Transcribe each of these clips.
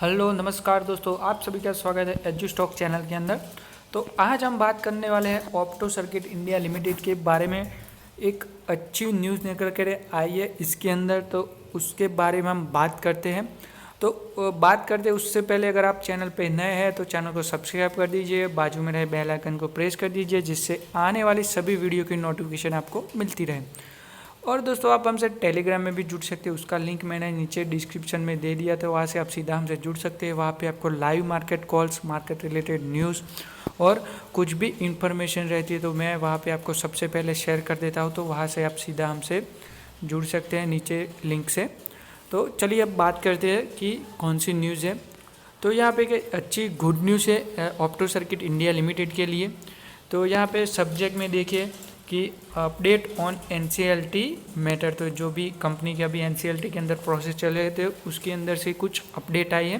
Hello नमस्कार दोस्तों, आप सभी का स्वागत है एजू स्टॉक चैनल के अंदर। तो आज हम बात करने वाले हैं ऑप्टो सर्किट इंडिया लिमिटेड के बारे में। एक अच्छी न्यूज़ निकल कर आई है इसके अंदर, तो उसके बारे में हम बात करते हैं। तो बात करते उससे पहले अगर आप चैनल पे नए हैं तो चैनल को सब्सक्राइब कर दीजिए, बाजू में रहे बेल आइकन को प्रेस कर दीजिए, जिससे आने वाली सभी वीडियो की नोटिफिकेशन आपको मिलती रहे। और दोस्तों आप हमसे टेलीग्राम में भी जुड़ सकते हैं, उसका लिंक मैंने नीचे डिस्क्रिप्शन में दे दिया था, वहाँ से आप सीधा हमसे जुड़ सकते हैं। वहाँ पे आपको live market calls, market related news और कुछ भी इंफॉर्मेशन रहती है तो मैं वहाँ पे आपको सबसे पहले शेयर कर देता हूँ, तो वहाँ से आप सीधा हमसे जुड़ सकते हैं नीचे लिंक से। तो चलिए अब बात करते हैं कि कौन सी न्यूज़ है। तो यहाँ पे एक अच्छी गुड न्यूज़ है ऑप्टो सर्किट इंडिया लिमिटेड के लिए। तो यहाँ पे सब्जेक्ट में देखिए कि अपडेट ऑन NCLT मैटर। तो जो भी कंपनी के अभी NCLT के अंदर प्रोसेस चल रहे थे उसके अंदर से कुछ अपडेट आई है।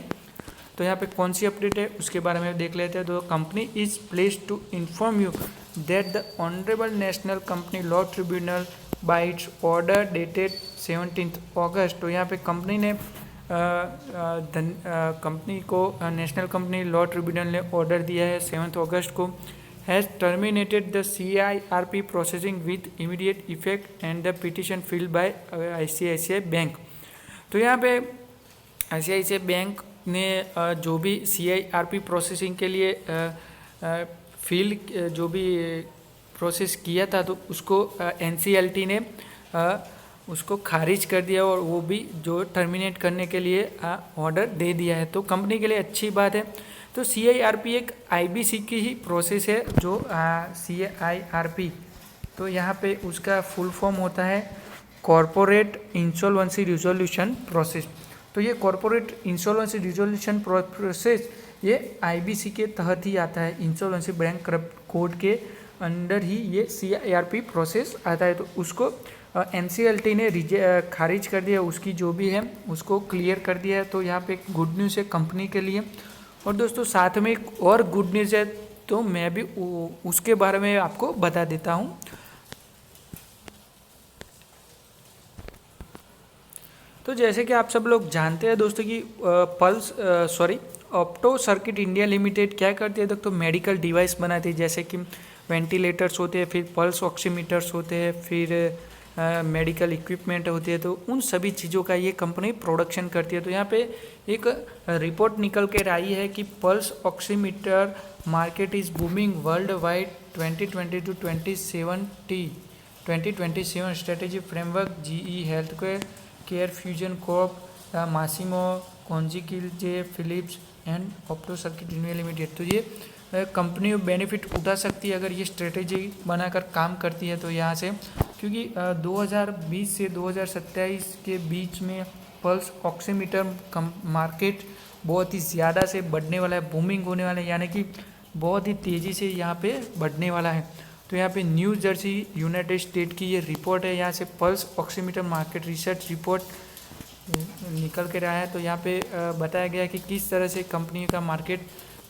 तो यहाँ पे कौन सी अपडेट है उसके बारे में देख लेते हैं। तो company is placed to inform you that the honourable National Company Law Tribunal by its order dated 17 August. तो यहाँ पे कंपनी ने कंपनी को नेशनल कंपनी लॉ ट्रिब्यूनल ने ऑर्डर दिया है 7 अगस्त को, has terminated the CIRP processing with immediate effect and the petition filed by ICICI bank. तो यहाँ पे ICICI बैंक ने जो भी CIRP प्रोसेसिंग के लिए जो भी प्रोसेस किया था तो उसको NCLT ने उसको खारिज कर दिया और वो भी जो टर्मिनेट करने के लिए ऑर्डर दे दिया है। तो कंपनी के लिए अच्छी बात है। तो CIRP एक IBC की ही प्रोसेस है जो CIRP, तो यहाँ पे उसका फुल फॉर्म होता है कॉरपोरेट इंसॉल्वेंसी रिजोल्यूशन प्रोसेस। तो ये कॉरपोरेट इंसॉल्वेंसी रिजोल्यूशन प्रोसेस ये IBC के तहत ही आता है, इंसॉल्वेंसी बैंक कोड के अंडर ही ये CIRP प्रोसेस आता है। तो उसको NCLT ने खारिज कर दिया, उसकी जो भी है उसको क्लियर कर दिया है। तो यहाँ पे एक गुड न्यूज़ है कंपनी के लिए। और दोस्तों साथ में एक और गुड न्यूज़ है, तो मैं भी उसके बारे में आपको बता देता हूँ। तो जैसे कि आप सब लोग जानते हैं दोस्तों कि ऑप्टो सर्किट इंडिया लिमिटेड क्या करती है दोस्तों, मेडिकल डिवाइस बनाती है, जैसे कि वेंटिलेटर्स होते हैं, फिर पल्स ऑक्सीमीटर्स होते हैं, फिर मेडिकल इक्विपमेंट होती है। तो उन सभी चीज़ों का ये कंपनी प्रोडक्शन करती है। तो यहाँ पे एक रिपोर्ट निकल कर आई है कि pulse oximeter market is booming world wide 2020 to 2027 strategy framework GE health care fusion corp Masimo कॉन्जिकिल Philips and opto circuit India limited. तो ये कंपनी बेनिफिट उठा सकती है अगर ये स्ट्रेटेजी बनाकर काम करती है। तो यहाँ से क्योंकि 2020 से 2027 के बीच में पल्स ऑक्सीमीटर मार्केट बहुत ही ज़्यादा से बढ़ने वाला है, बूमिंग होने वाला है, यानी कि बहुत ही तेज़ी से यहाँ पे बढ़ने वाला है। तो यहाँ पे न्यू जर्सी यूनाइटेड स्टेट की ये रिपोर्ट है, यहाँ से pulse oximeter market research report निकल कर आया है। तो यहाँ पे बताया गया है कि किस तरह से कंपनी का मार्केट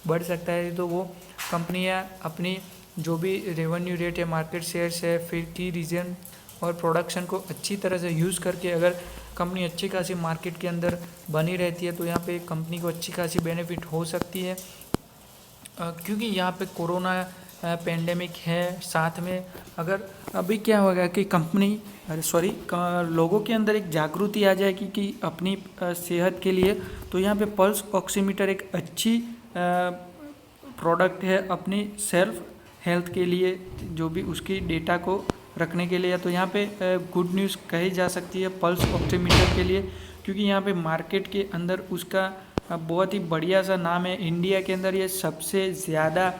बढ़ सकता है। तो वो कंपनियाँ अपनी जो भी रेवेन्यू रेट है, मार्केट शेयर्स है, फिर की रीजन और प्रोडक्शन को अच्छी तरह से यूज़ करके अगर कंपनी अच्छी खासी मार्केट के अंदर बनी रहती है तो यहाँ पे कंपनी को अच्छी खासी बेनिफिट हो सकती है। क्योंकि यहाँ पे कोरोना पेंडेमिक है, साथ में अगर अभी क्या होगा कि लोगों के अंदर एक जागृति आ जाएगी कि अपनी सेहत के लिए, तो यहाँ पे पल्स ऑक्सीमीटर एक अच्छी प्रोडक्ट है अपनी सेल्फ हेल्थ के लिए, जो भी उसकी डेटा को रखने के लिए। तो यहाँ पे गुड न्यूज़ कही जा सकती है पल्स ऑक्सीमीटर के लिए, क्योंकि यहाँ पे मार्केट के अंदर उसका बहुत ही बढ़िया सा नाम है। इंडिया के अंदर ये सबसे ज़्यादा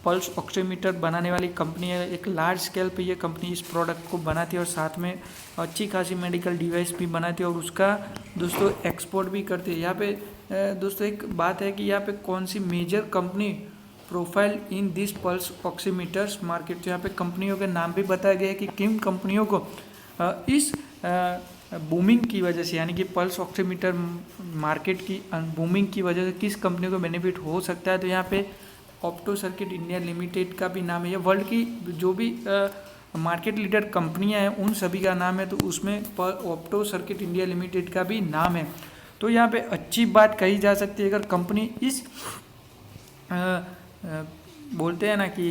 पल्स ऑक्सीमीटर बनाने वाली कंपनी है। एक लार्ज स्केल पे ये कंपनी इस प्रोडक्ट को बनाती है और साथ में अच्छी खासी मेडिकल डिवाइस भी बनाती है और उसका दोस्तों एक्सपोर्ट भी करती है। यहाँ पे दोस्तों एक बात है कि यहाँ पे कौन सी major company profile in this pulse oximeters market. तो यहाँ पे कंपनियों के नाम भी बताया गया है कि किन कंपनियों को इस बूमिंग की वजह से, यानी कि पल्स ऑक्सीमीटर मार्केट की बूमिंग की वजह से किस कंपनी को बेनिफिट हो सकता है। तो यहाँ पे ऑप्टो सर्किट इंडिया लिमिटेड का भी नाम है। ये वर्ल्ड की जो भी मार्केट लीडर कंपनियां हैं उन सभी का नाम है, तो उसमें ऑप्टो सर्किट इंडिया लिमिटेड का भी नाम है। तो यहाँ पे अच्छी बात कही जा सकती है, अगर कंपनी इस बोलते हैं ना कि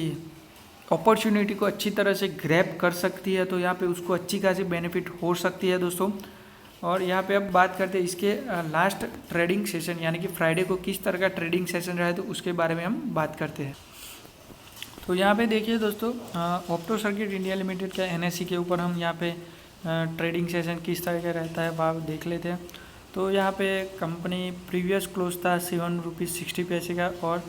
अपॉर्चुनिटी को अच्छी तरह से ग्रैब कर सकती है, तो यहाँ पे उसको अच्छी खासी बेनिफिट हो सकती है दोस्तों। और यहाँ पे अब बात करते हैं इसके लास्ट ट्रेडिंग सेशन यानी कि फ्राइडे को किस तरह का ट्रेडिंग सेशन रहा है, तो उसके बारे में हम बात करते हैं। तो यहाँ पे देखिए दोस्तों, ऑप्टो सर्किट इंडिया लिमिटेड का NSE के ऊपर हम यहाँ पे ट्रेडिंग सेशन किस तरह का रहता है वह देख लेते हैं। तो यहाँ पे कंपनी प्रीवियस क्लोज था 7 रुपीज़ 60 पैसे का और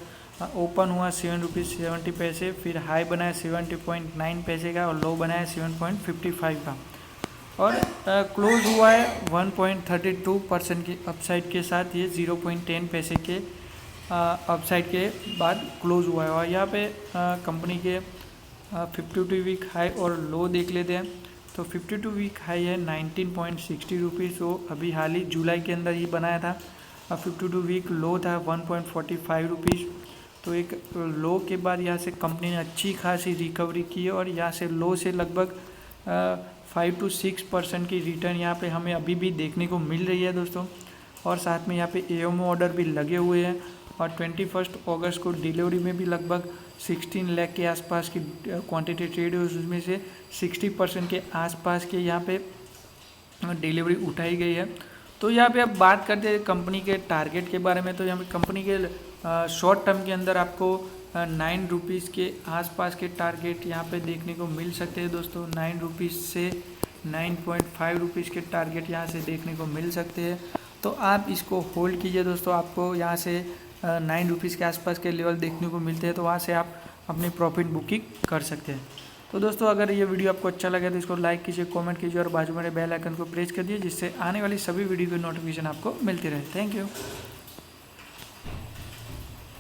ओपन हुआ 7 रुपीज़ 70 पैसे, फिर हाई बनाया 70.9 पैसे का और लो बनाया 7.55 का, और क्लोज हुआ है 1.32% की अपसाइड के साथ, ये 0.10 पैसे के अपसाइड के बाद क्लोज हुआ है। और यहाँ पे कंपनी के 52 वीक हाई और लो देख लेते हैं। तो 52 वीक हाई है 19.60 रुपीज़, वो अभी हाल ही जुलाई के अंदर ही बनाया था। 52 वीक लो था 1.45 रुपीज़। तो एक लो के बाद यहाँ से कंपनी ने अच्छी खासी रिकवरी की है और यहाँ से लो से लगभग 5 to 6% की रिटर्न यहाँ पे हमें अभी भी देखने को मिल रही है दोस्तों। और साथ में यहाँ पे AMO ऑर्डर भी लगे हुए हैं और 21 अगस्त को डिलीवरी में भी लगभग 16 लाख के आसपास की क्वांटिटी ट्रेड हुई, उसमें से 60% के आसपास के यहाँ पे डिलीवरी उठाई गई है। तो यहाँ पे अब बात करते हैं कंपनी के टारगेट के बारे में। तो यहाँ पे कंपनी के शॉर्ट टर्म के अंदर आपको 9 रुपीज़ के आसपास के टारगेट यहाँ पे देखने को मिल सकते हैं दोस्तों। 9 रुपीज़ से 9.5 रुपीज़ के टारगेट यहाँ से देखने को मिल सकते हैं। तो आप इसको होल्ड कीजिए दोस्तों, आपको यहाँ से 9 रुपीज़ के आसपास के लेवल देखने को मिलते हैं, तो वहाँ से आप अपनी प्रॉफिट बुकिंग कर सकते हैं। तो दोस्तों अगर ये वीडियो आपको अच्छा लगे तो इसको लाइक कीजिए, कमेंट कीजिए और बाजू में बेल आइकन को प्रेस कर दिए, जिससे आने वाली सभी वीडियो की नोटिफिकेशन आपको मिलती रहे। Thank you.